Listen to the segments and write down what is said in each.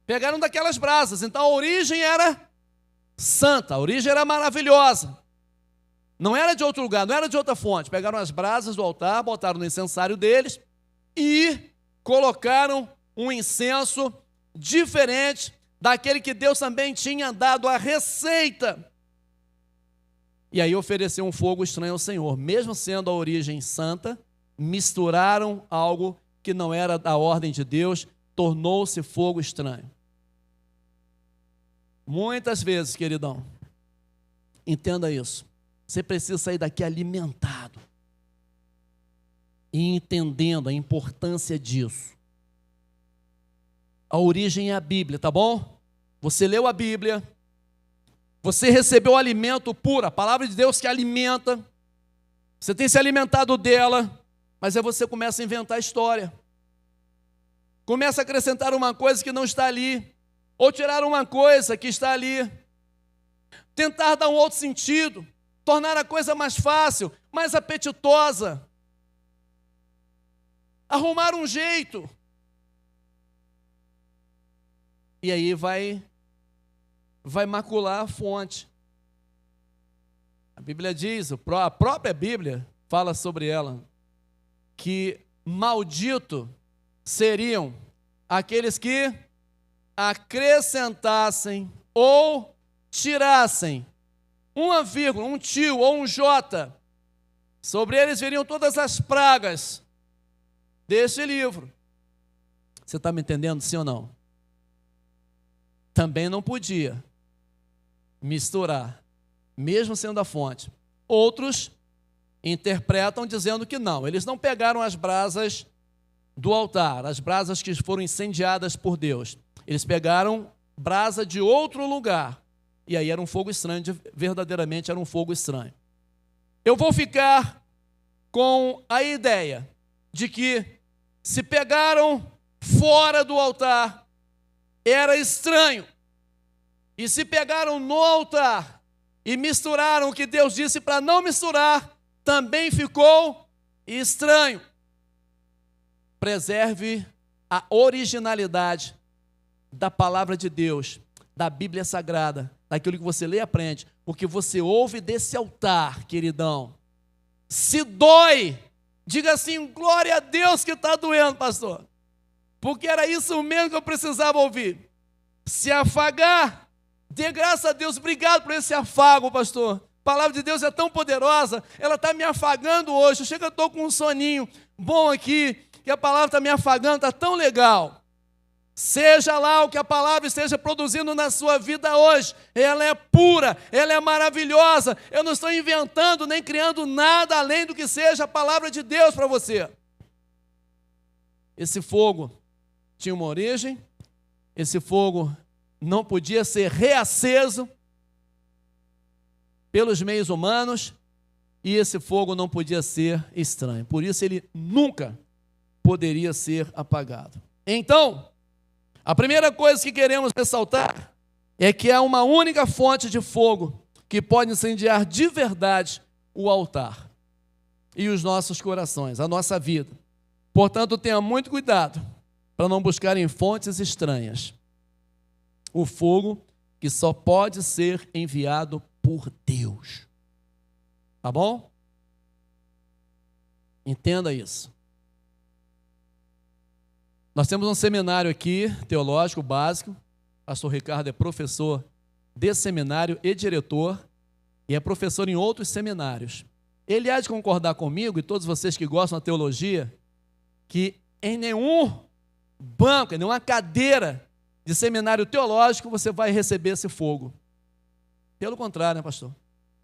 Pegaram daquelas brasas. Então a origem era santa, a origem era maravilhosa. Não era de outro lugar, não era de outra fonte. Pegaram as brasas do altar, botaram no incensário deles e colocaram um incenso diferente daquele que Deus também tinha dado a receita. E aí ofereceu um fogo estranho ao Senhor. Mesmo sendo a origem santa, misturaram algo que não era da ordem de Deus, tornou-se fogo estranho. Muitas vezes, queridão, entenda isso, você precisa sair daqui alimentado e entendendo a importância disso. A origem é a Bíblia, tá bom? Você leu a Bíblia, você recebeu o alimento puro, a palavra de Deus que alimenta, você tem se alimentado dela, mas aí você começa a inventar história. Começa a acrescentar uma coisa que não está ali, ou tirar uma coisa que está ali, tentar dar um outro sentido, tornar a coisa mais fácil, mais apetitosa, arrumar um jeito. E aí vai macular a fonte. A Bíblia diz, a própria Bíblia fala sobre ela, que maldito seriam aqueles que acrescentassem ou tirassem uma vírgula, um tio ou um jota. Sobre eles viriam todas as pragas deste livro. Você está me entendendo, sim ou não? Também não podia misturar, mesmo sendo a fonte. Outros interpretam dizendo que não, eles não pegaram as brasas do altar, as brasas que foram incendiadas por Deus. Eles pegaram brasa de outro lugar, e aí era um fogo estranho, verdadeiramente era um fogo estranho. Eu vou ficar com a ideia de que se pegaram fora do altar, era estranho. E se pegaram no altar e misturaram o que Deus disse para não misturar, também ficou estranho. Preserve a originalidade da palavra de Deus, da Bíblia Sagrada, daquilo que você lê e aprende, porque você ouve desse altar, queridão. Se dói, diga assim, glória a Deus que está doendo, pastor, porque era isso mesmo que eu precisava ouvir. Se afagar, dê graças a Deus, obrigado por esse afago, pastor. A palavra de Deus é tão poderosa, ela está me afagando hoje. Chega, eu estou com um soninho bom aqui, que a palavra está me afagando, está tão legal. Seja lá o que a palavra esteja produzindo na sua vida hoje, ela é pura, ela é maravilhosa. Eu não estou inventando nem criando nada além do que seja a palavra de Deus para você. Esse fogo tinha uma origem, esse fogo não podia ser reaceso pelos meios humanos, e esse fogo não podia ser estranho. Por isso ele nunca poderia ser apagado. Então, a primeira coisa que queremos ressaltar é que há uma única fonte de fogo que pode incendiar de verdade o altar e os nossos corações, a nossa vida. Portanto, tenha muito cuidado para não buscar em fontes estranhas o fogo que só pode ser enviado por Deus. Tá bom? Entenda isso. Nós temos um seminário aqui, teológico, básico. Pastor Ricardo é professor desse seminário e diretor, e é professor em outros seminários. Ele há de concordar comigo, e todos vocês que gostam da teologia, que em nenhum banco, em nenhuma cadeira de seminário teológico você vai receber esse fogo. Pelo contrário, né, pastor?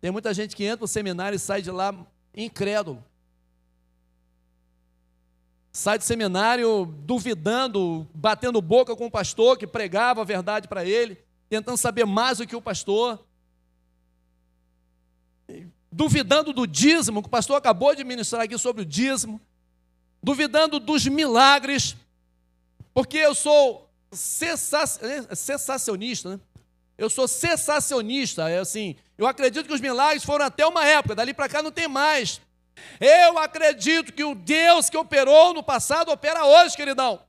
Tem muita gente que entra no seminário e sai de lá incrédulo. Sai do seminário duvidando, batendo boca com o pastor que pregava a verdade para ele, tentando saber mais do que o pastor, duvidando do dízimo, que o pastor acabou de ministrar aqui sobre o dízimo, duvidando dos milagres, porque eu sou cessacionista, né? Eu sou cessacionista, é assim, eu acredito que os milagres foram até uma época, dali para cá não tem mais. Eu acredito que o Deus que operou no passado opera hoje, queridão.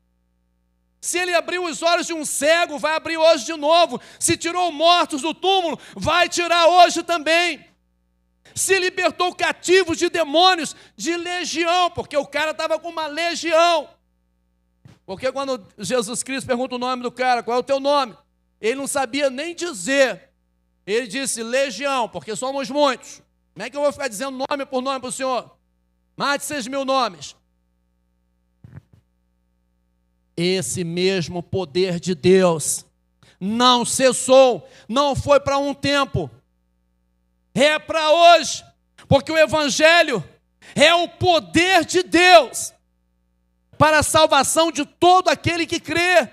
Se ele abriu os olhos de um cego, vai abrir hoje de novo. Se tirou mortos do túmulo, vai tirar hoje também. Se libertou cativos de demônios, de legião, porque o cara estava com uma legião. Porque quando Jesus Cristo pergunta o nome do cara, qual é o teu nome? Ele não sabia nem dizer. Ele disse legião, porque somos muitos. Como é que eu vou ficar dizendo nome por nome para o Senhor? Mais de 6.000 nomes. Esse mesmo poder de Deus não cessou, não foi para um tempo, é para hoje, porque o Evangelho é o poder de Deus para a salvação de todo aquele que crê.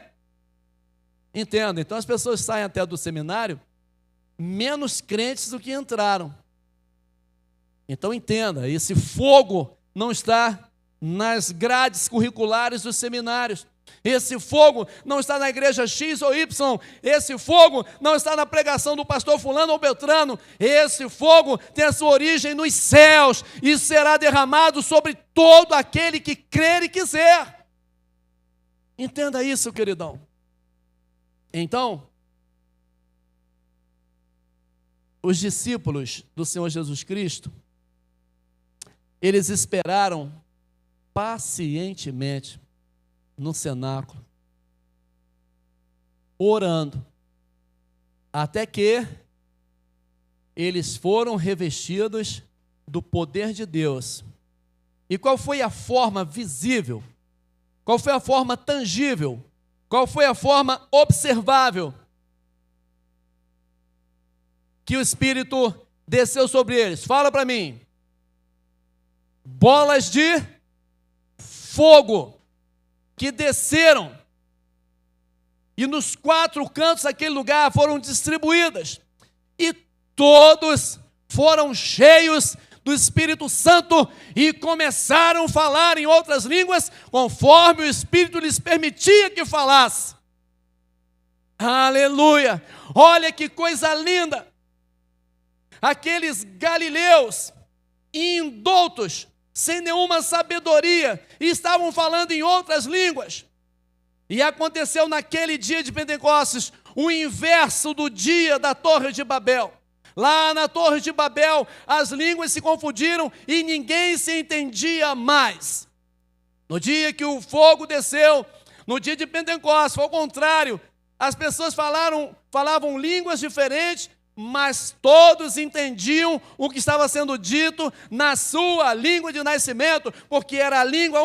Entenda, então as pessoas saem até do seminário menos crentes do que entraram. Então entenda, esse fogo não está nas grades curriculares dos seminários. Esse fogo não está na igreja X ou Y. Esse fogo não está na pregação do pastor fulano ou beltrano. Esse fogo tem a sua origem nos céus e será derramado sobre todo aquele que crer e quiser. Entenda isso, queridão. Então, os discípulos do Senhor Jesus Cristo, eles esperaram pacientemente no cenáculo, orando, até que eles foram revestidos do poder de Deus. E qual foi a forma visível? Qual foi a forma tangível? Qual foi a forma observável que o Espírito desceu sobre eles? Fala para mim. Bolas de fogo que desceram e nos 4 cantos daquele lugar foram distribuídas, e todos foram cheios do Espírito Santo e começaram a falar em outras línguas, conforme o Espírito lhes permitia que falasse. Aleluia! Olha que coisa linda! Aqueles galileus indoutos, sem nenhuma sabedoria, e estavam falando em outras línguas. E aconteceu naquele dia de Pentecostes o inverso do dia da Torre de Babel. Lá na Torre de Babel, as línguas se confundiram e ninguém se entendia mais. No dia que o fogo desceu, no dia de Pentecostes, foi o contrário. As pessoas falavam línguas diferentes, mas todos entendiam o que estava sendo dito na sua língua de nascimento, porque era a língua